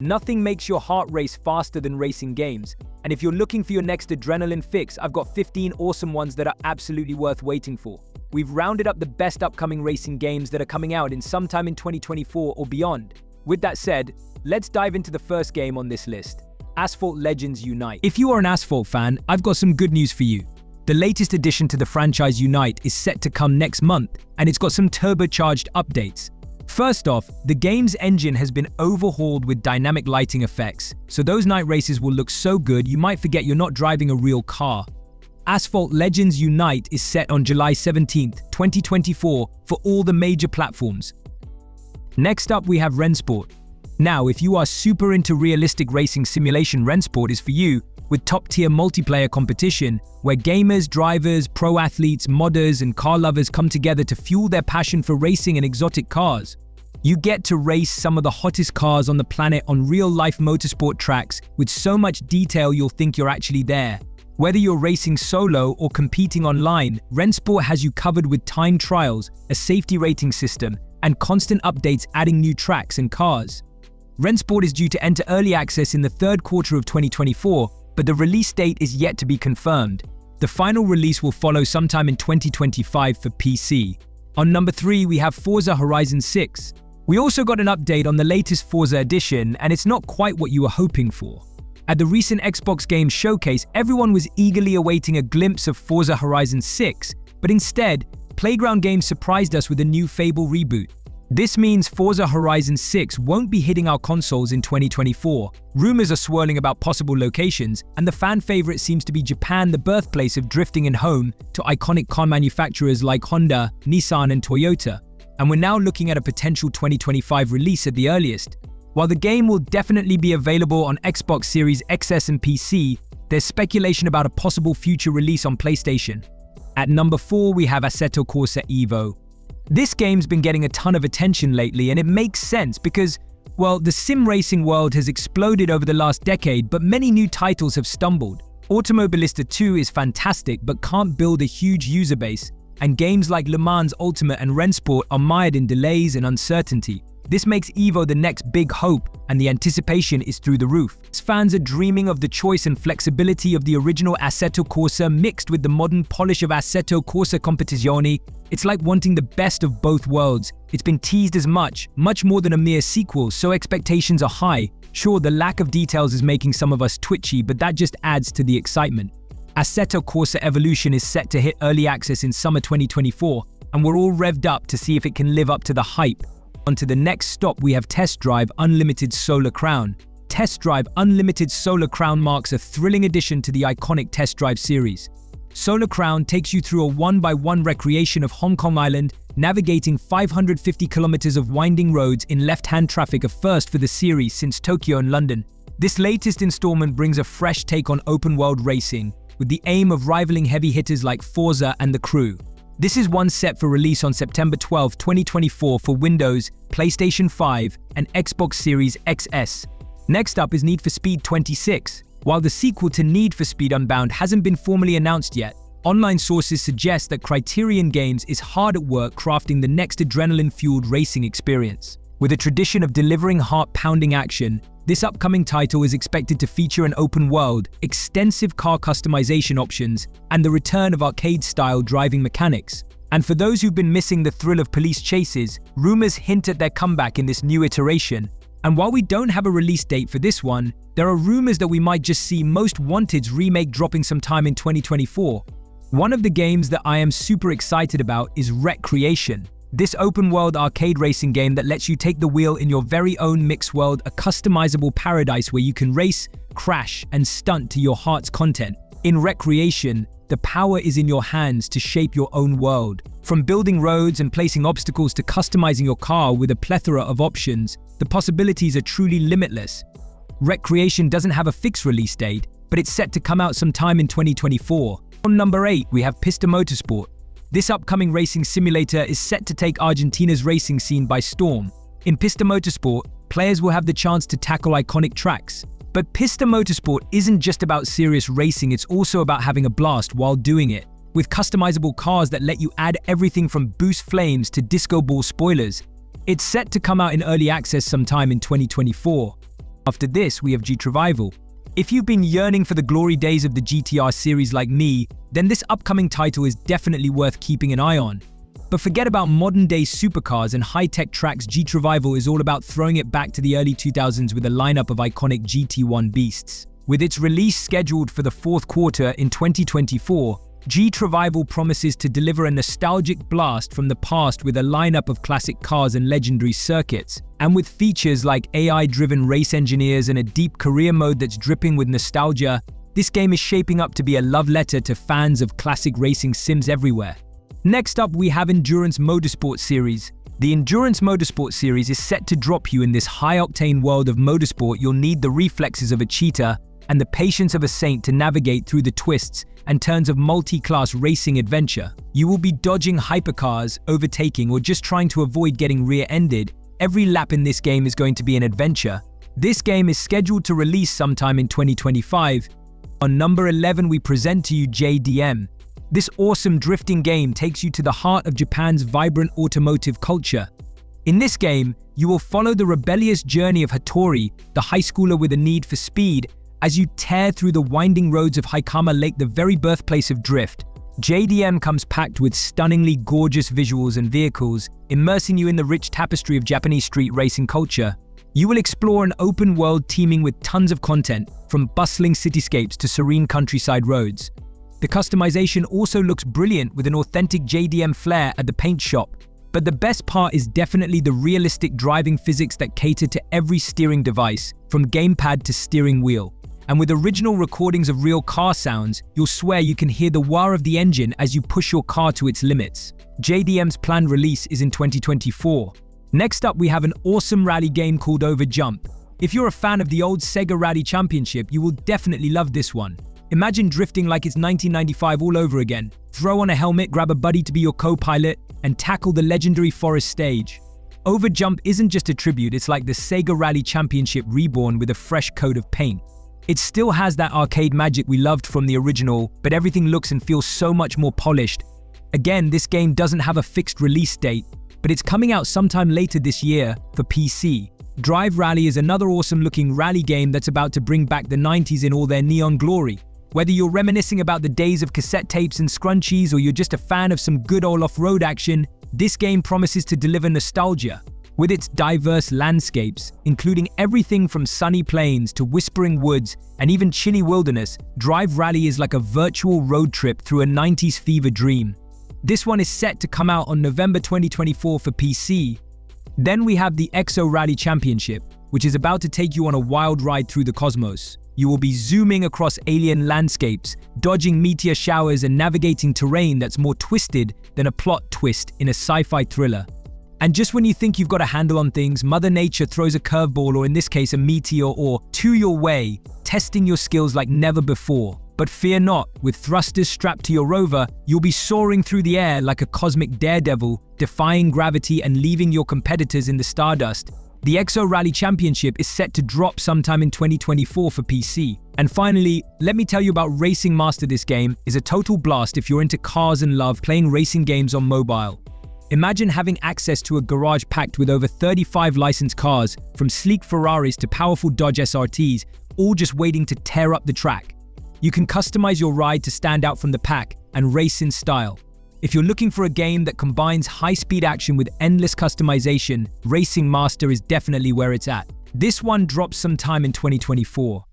Nothing makes your heart race faster than racing games. And if you're looking for your next adrenaline fix, I've got 15 awesome ones that are absolutely worth waiting for. We've rounded up the best upcoming racing games that are coming out in sometime in 2024 or beyond. With that said, let's dive into the first game on this list, Asphalt Legends Unite. If you are an Asphalt fan, I've got some good news for you. The latest addition to the franchise Unite is set to come next month, and it's got some turbocharged updates. First off, the game's engine has been overhauled with dynamic lighting effects, so those night races will look so good you might forget you're not driving a real car. Asphalt Legends Unite is set on July 17th, 2024 for all the major platforms. Next up we have Rennsport. Now, if you are super into realistic racing simulation, Rennsport is for you, with top-tier multiplayer competition where gamers, drivers, pro athletes, modders, and car lovers come together to fuel their passion for racing and exotic cars. You get to race some of the hottest cars on the planet on real-life motorsport tracks with so much detail you'll think you're actually there. Whether you're racing solo or competing online, Rennsport has you covered with timed trials, a safety rating system, and constant updates adding new tracks and cars. Rennsport is due to enter early access in the third quarter of 2024, but the release date is yet to be confirmed. The final release will follow sometime in 2025 for PC. On number 3, we have Forza Horizon 6. We also got an update on the latest Forza edition, and it's not quite what you were hoping for. At the recent Xbox Games Showcase, everyone was eagerly awaiting a glimpse of Forza Horizon 6, but instead, Playground Games surprised us with a new Fable reboot. This means Forza Horizon 6 won't be hitting our consoles in 2024. Rumors are swirling about possible locations, and the fan favorite seems to be Japan, the birthplace of drifting and home to iconic car manufacturers like Honda, Nissan, and Toyota. And we're now looking at a potential 2025 release at the earliest. While the game will definitely be available on Xbox Series XS and PC, there's speculation about a possible future release on PlayStation. At number 4, we have Assetto Corsa Evo. This game's been getting a ton of attention lately, and it makes sense because, well, the sim racing world has exploded over the last decade, but many new titles have stumbled. Automobilista 2 is fantastic but can't build a huge user base, and games like Le Mans Ultimate and Rennsport are mired in delays and uncertainty. This makes Evo the next big hope, and the anticipation is through the roof. Fans are dreaming of the choice and flexibility of the original Assetto Corsa mixed with the modern polish of Assetto Corsa Competizione. It's like wanting the best of both worlds. It's been teased as much more than a mere sequel, so expectations are high. Sure, the lack of details is making some of us twitchy, but that just adds to the excitement. Assetto Corsa Evolution is set to hit early access in summer 2024, and we're all revved up to see if it can live up to the hype. On to the next stop, we have Test Drive Unlimited Solar Crown. Test Drive Unlimited Solar Crown marks a thrilling addition to the iconic Test Drive series. Solar Crown takes you through a one-by-one recreation of Hong Kong Island, navigating 550 kilometers of winding roads in left-hand traffic, a first for the series since Tokyo and London. This latest installment brings a fresh take on open-world racing, with the aim of rivaling heavy hitters like Forza and The Crew. This is one set for release on September 12, 2024 for Windows, PlayStation 5, and Xbox Series XS. Next up is Need for Speed 26. While the sequel to Need for Speed Unbound hasn't been formally announced yet, online sources suggest that Criterion Games is hard at work crafting the next adrenaline-fueled racing experience. With a tradition of delivering heart-pounding action, this upcoming title is expected to feature an open world, extensive car customization options, and the return of arcade-style driving mechanics. And for those who've been missing the thrill of police chases, rumors hint at their comeback in this new iteration. And while we don't have a release date for this one, there are rumors that we might just see Most Wanted's remake dropping sometime in 2024. One of the games that I am super excited about is Wreckreation. This open-world arcade racing game that lets you take the wheel in your very own mixed world, a customizable paradise where you can race, crash, and stunt to your heart's content. In Wreckreation, the power is in your hands to shape your own world. From building roads and placing obstacles to customizing your car with a plethora of options, the possibilities are truly limitless. Wreckreation doesn't have a fixed release date, but it's set to come out sometime in 2024. On number 8, we have PISTA Motorsport. This upcoming racing simulator is set to take Argentina's racing scene by storm. In PISTA Motorsport, players will have the chance to tackle iconic tracks. But PISTA Motorsport isn't just about serious racing, it's also about having a blast while doing it. With customizable cars that let you add everything from boost flames to disco ball spoilers. It's set to come out in early access sometime in 2024. After this, we have G-Revival. If you've been yearning for the glory days of the GTR series like me, then this upcoming title is definitely worth keeping an eye on. But forget about modern-day supercars and high-tech tracks. G-Revival is all about throwing it back to the early 2000s with a lineup of iconic GT1 beasts. With its release scheduled for the fourth quarter in 2024, G-Revival promises to deliver a nostalgic blast from the past with a lineup of classic cars and legendary circuits. And with features like AI-driven race engineers and a deep career mode that's dripping with nostalgia, this game is shaping up to be a love letter to fans of classic racing sims everywhere. Next up, we have Endurance Motorsport series. The Endurance Motorsport series is set to drop you in this high-octane world of motorsport. You'll need the reflexes of a cheetah and the patience of a saint to navigate through the twists and turns of multi-class racing adventure. You will be dodging hypercars, overtaking, or just trying to avoid getting rear-ended. Every lap in this game is going to be an adventure. This game is scheduled to release sometime in 2025. On number 11, we present to you JDM. This awesome drifting game takes you to the heart of Japan's vibrant automotive culture. In this game, you will follow the rebellious journey of Hattori, the high schooler with a need for speed, as you tear through the winding roads of Haikama Lake, the very birthplace of drift. JDM comes packed with stunningly gorgeous visuals and vehicles, immersing you in the rich tapestry of Japanese street racing culture. You will explore an open world teeming with tons of content, from bustling cityscapes to serene countryside roads. The customization also looks brilliant with an authentic JDM flair at the paint shop. But the best part is definitely the realistic driving physics that cater to every steering device, from gamepad to steering wheel. And with original recordings of real car sounds, you'll swear you can hear the whir of the engine as you push your car to its limits. JDM's planned release is in 2024. Next up, we have an awesome rally game called Overjump. If you're a fan of the old Sega Rally Championship, you will definitely love this one. Imagine drifting like it's 1995 all over again. Throw on a helmet, grab a buddy to be your co-pilot, and tackle the legendary forest stage. Overjump isn't just a tribute, it's like the Sega Rally Championship reborn with a fresh coat of paint. It still has that arcade magic we loved from the original, but everything looks and feels so much more polished. Again, this game doesn't have a fixed release date, but it's coming out sometime later this year for PC. Drive Rally is another awesome-looking rally game that's about to bring back the 90s in all their neon glory. Whether you're reminiscing about the days of cassette tapes and scrunchies, or you're just a fan of some good old off-road action, this game promises to deliver nostalgia. With its diverse landscapes, including everything from sunny plains to whispering woods and even chilly wilderness, Drive Rally is like a virtual road trip through a 90s fever dream. This one is set to come out on November 2024 for PC. Then we have the Exo Rally Championship, which is about to take you on a wild ride through the cosmos. You will be zooming across alien landscapes, dodging meteor showers and navigating terrain that's more twisted than a plot twist in a sci-fi thriller. And just when you think you've got a handle on things, Mother Nature throws a curveball, or in this case a meteor or two your way, testing your skills like never before. But fear not, with thrusters strapped to your rover, you'll be soaring through the air like a cosmic daredevil, defying gravity and leaving your competitors in the stardust. The Exo Rally Championship is set to drop sometime in 2024 for PC. And finally, let me tell you about Racing Master. This game is a total blast if you're into cars and love playing racing games on mobile. Imagine having access to a garage packed with over 35 licensed cars, from sleek Ferraris to powerful Dodge SRTs, all just waiting to tear up the track. You can customize your ride to stand out from the pack and race in style. If you're looking for a game that combines high-speed action with endless customization, Racing Master is definitely where it's at. This one drops sometime in 2024.